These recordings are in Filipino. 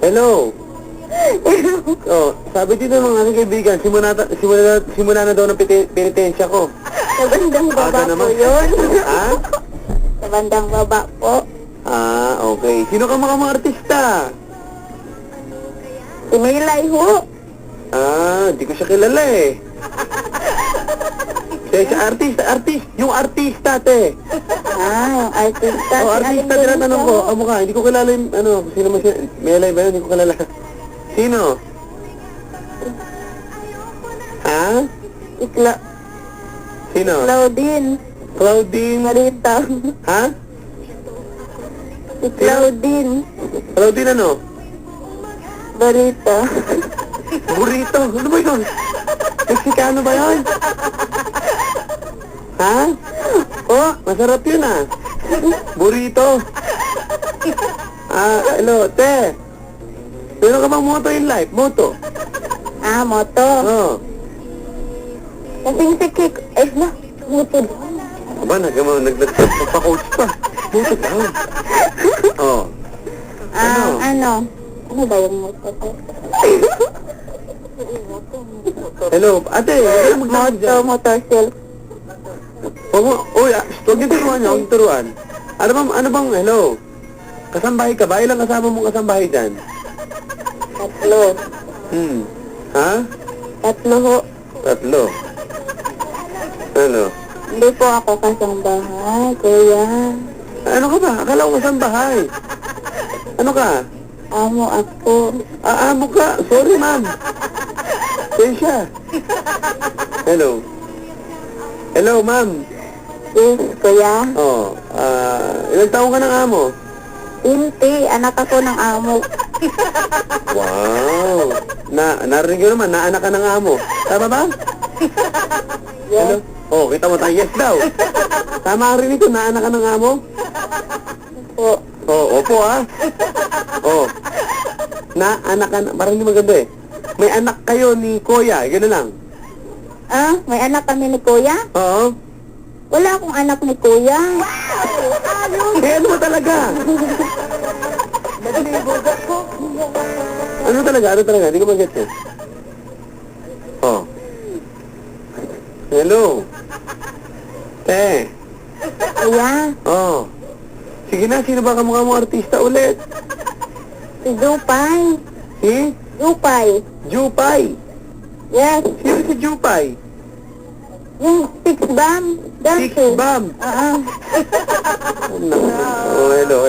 Hello. Oh, sabi dito ng aking kaibigan, simula na daw ng penitensya ko. Sa bandang baba Aga po naman. yun. Ha? Sa bandang baba po. Ah, okay. Sino ka mga artista? Si Milay ho. Ah, di ko siya kilala eh. Siya yung artista, te. Yung artista. Oh, artista, tinatanong ko. Kamukha, hindi ko kilala yung, sino mo siya? Melay ba yun? Hindi ko kilala. Sino? Ha? Sino? Claudine. Claudine. Marita. Ha? Si Claudine. Claudine ano? Barita. Burrito. Ano ba yun? Mexicano ba yun? Ha? Oh, masarap yun ah. Burrito. Ah, hello, te. Meron ka bang moto in life? Moto? Moto. Oo. Kasing si Kik. Moto doon. Aba, nagpa-coach pa. Moto down. Oh. Ano ba yung moto ko? Hello, ate. Motorcycle. Huwag niyo turuan niya, huwag niyo turuan. Ano bang, hello? Kasambahay ka ba? Ilang kasama mong kasambahay dyan? 3. Ha? 3 ho. 3. Ano? Hindi po ako kasambahay, kuya. Ano ka ba? Akala ko kasambahay. Ano ka? Amo ako. Amo ka. Sorry, ma'am. Sensya. Hello. Hello, ma'am. Yes, kuya. Oh, ilang taong ka ng amo? Hindi, anak ako ng amo. Wow. Narinig ko naman, naanak ka ng amo. Tama ba? Hello? Yes. Oh, kita mo tayo. Yes daw. Tama ang rinig ko, naanak ka ng amo? Po. Oh, opo ah. Oh. Naanak ka na, parang hindi maganda eh. May anak kayo ni Kuya, gano'n lang. May anak kami ni kuya? Oo. Wala akong anak ni kuya. Eh, ano ba talaga? Ano talaga? Hindi ko mag-get eh. Oh. Hello. Te. Kuya, Oh. Sige na, sino ba kamukha mo artista ulit? si Jupay. Si? Jupay. Jupay. Yes. Sino si Jupay? Yung Six Bam. Six Bam. Oh, hello.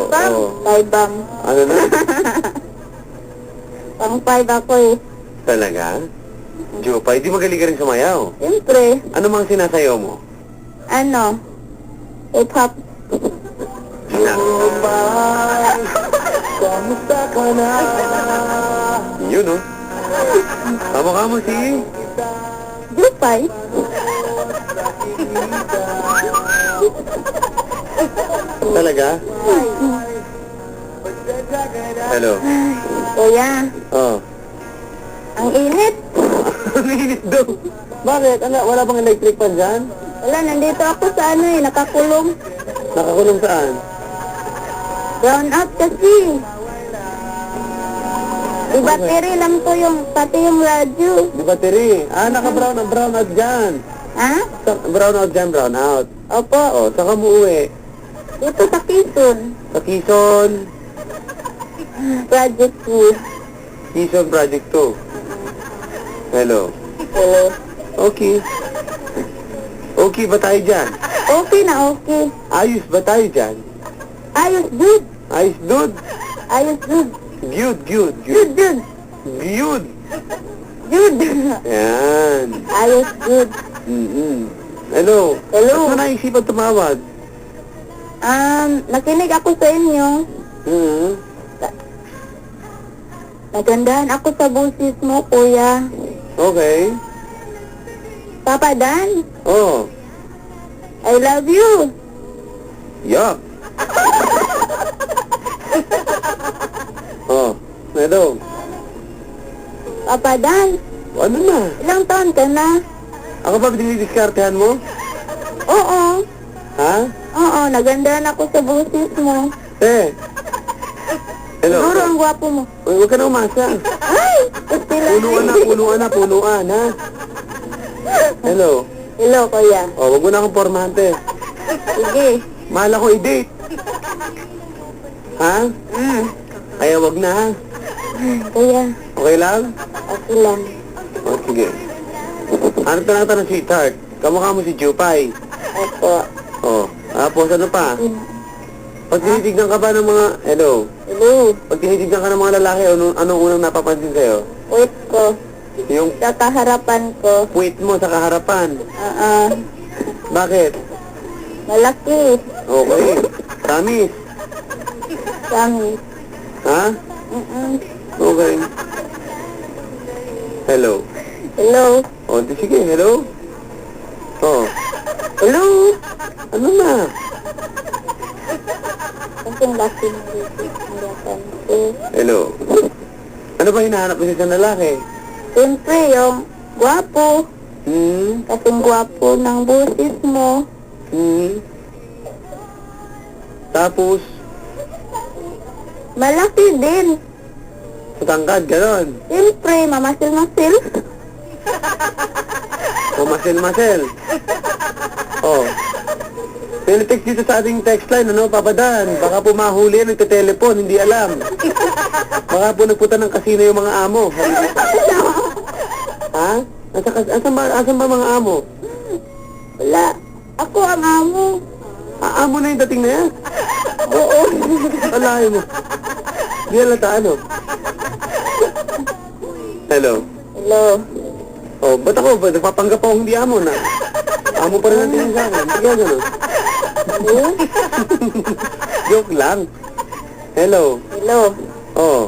Bam. Oh. 5 Bam. Ano na? Pang 5 ako eh. Talaga? Jupay, di magaling ka rin sumayaw. Siyempre, Ano mga sinasayaw mo? hip-hop. Kamusta ka na? Yun, oh. Kamukha mo si... Jupay. Talaga? Hello. Kuya, Oh. ang init. Ang init daw. Bakit? Wala bang electric pan dyan? Wala, nandito ako sa nakakulong. Nakakulong saan? Brown out kasi. Di battery lang to pati yung radyo. Di battery. Naka-brown out dyan. Ha? Brown out dyan, brown out. Opo. Oh, saka mo uwi. Dito sa Quezon. Sa Quezon. Project 2. Quezon Project 2. Hello. Hello. Okay. Okay ba tayo dyan? Okay na okay. Ayos ba tayo dyan? Ayos, good. Ayos, dude. Ayos, good. Good. Good. Good. Good. Yan. Ayos, good. Hello. Hello. Ba't mo naisipan tumawag? Nakinig ako sa inyo. Nagandahan ako sa boses mo, kuya. Okay. Papa Dan, Oh. I love you. Yuck. Oh. Hello. Papa Dan, Ano na? ilang taon ka na? Ako ba dinidiskartehan mo? Oo. Ha? Oo, nagandahan ako sa boses mo. Eh. Hello. Siguro ang gwapo mo. Uy, huwag ka na umasa. Ay! Sila. Punuan, ha? Hello. Hello, kuya. O, wag mo na akong pormante. Sige. Mahal ako i-date. Ha? Ay, wag na, ha? Kuya, Okay lang? okay lang. O, sige. Ano tanong ng sweetheart? Kamukha mo si Jupay. Opo. O, tapos ano pa? Pag tinitignan ka ba ng mga... Hello? Hello. Pag tinitignan ka ng mga lalaki, anong unang napapansin sa'yo? Wait ko. Yung Sa kaharapan ko. puwit mo sa kaharapan. Bakit? Malaki. Okay. Promise. Langit. Ha? Okay. Hello. Hello. O, di sige. Hello? O. Hello? Ano na? Kasing laki ng harapan ko. Hello? Ano ba hinahanap mo sa isang lalaki? Siyempre, yung gwapo. Hmm? Kasing gwapo ng busis mo. Hmm? Tapos, Malaki din. matangkad, ganon. Siyempre, mamasil-masil. O, masel-masel. O. Teletext dito sa ating text line, ano, Papadan? Baka po mahuli yan, nagte-telepon, hindi alam. Baka po nagpunta ng kasino yung mga amo. Ha? Asan ba mga amo? Wala. Ako ang amo. Amo na yung dating na yan? Oo. Alahin mo. Di alata, ano? Hello? Hello. Oh, ba't ako? Ba't nagpapanggap ako hindi amo na? Amo pa rin ang tingin sa akin. Sige, gano'n. Joke lang. Hello? Hello. Oh.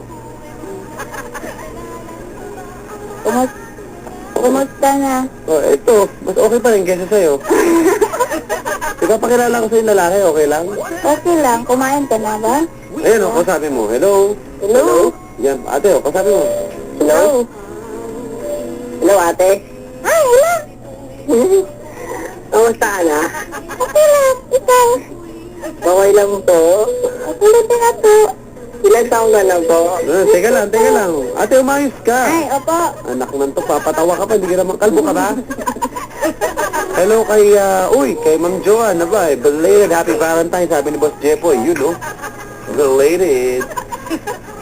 Kumusta na? Oh, ito. Mas okay pa rin kaysa sa'yo. Ipapakilala ko sa'yo yung lalaki, okay lang? Okay lang. Kumain ka na ba? Ayun, oh, kasabi mo. Hello? Hello? Yan, ate, oh, kasabi mo. Hello? Hello, ate. Ay, hello. Kamusta ka na? Okay lang. Ikaw? Okay lang po. Okay lang din ako. Ilan taong ka na po? Teka lang. Ate, umayos ka. Ay, opo. Anak ng to, papatawa ka pa, hindi ka naman kalbo ka ba? Hello kay, kay Ma'am Joanne, ba? Belated Happy Valentine, sabi ni Boss Jepoy, you know. Belated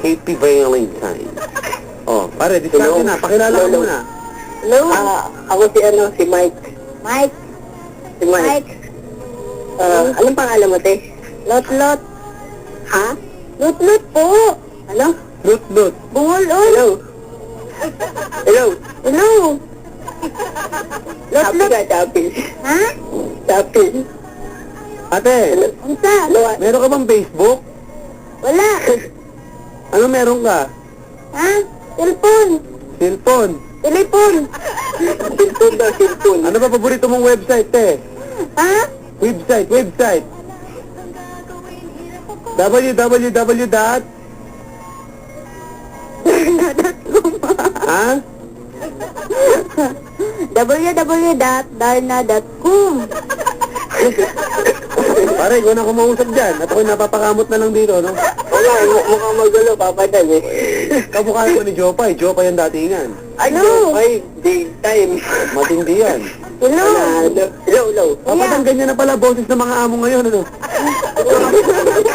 Happy Valentine. Oh, pare, discount na, pakilala ka muna. Hello? Ako si Mike. Mike? Si Mike? Anong pangalan mo, te? Lot-lot. Ha? Lot-lot po. Ano? Lut. Bungol-ol. Hello. Hello? Lot-lot. Happy. Ha? Happy. Ate, Unsa? meron ka bang Facebook? Wala. Ano meron ka? Ha? Cellphone. Cellphone. Telepon. Cellphone. Ano ba paborito mong website, te? Ha? Website. www. Ha? www.darna.com. Pare, ikaw na kumausap dyan. At ako'y napapakamot na lang dito, no? Wala, mukhang magulo, papadan eh. Kamukha mo ni Jopay. Jopay ang datingan. Hello? Ay, big time. Matindi yan. Hello? Hello. Kapag ganyan na pala boses ng mga amo ngayon, ano?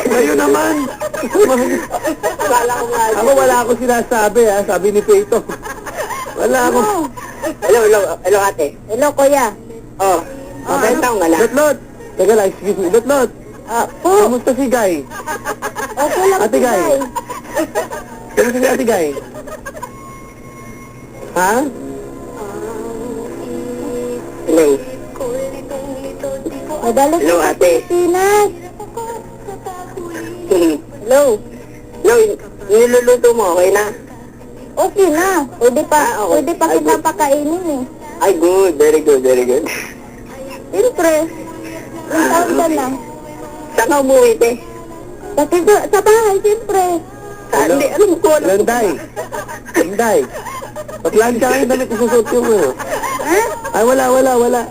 Ngayon naman. Kala ko nga. Ako wala akong sinasabi, ha? Sabi ni Peto. Wala akong... Hello, ate. Hello, kuya. Oh, mabentaw nga lang. Lotlot! Teka lang, excuse me. Lotlot! Po. Kamusta si Guy? Okay lang Ate po, Guy. Guy. Kamusta si Ate Guy? Ha? Hello. Nadalo Hello, sa ate. Pilipinas. Hello? Hello, niluluto mo, okay na? Okay na. Pwede pa okay. Ay, kita good. pakainin eh. Ay, good. Very good. Siyempre. Yung taon ka na. Saan ka umuwi, te? Sa bahay, siyempre. Hindi, alam ko. Landay. Ba't lang ka kayo damit isusuot yung ano? Ha? Ay, wala.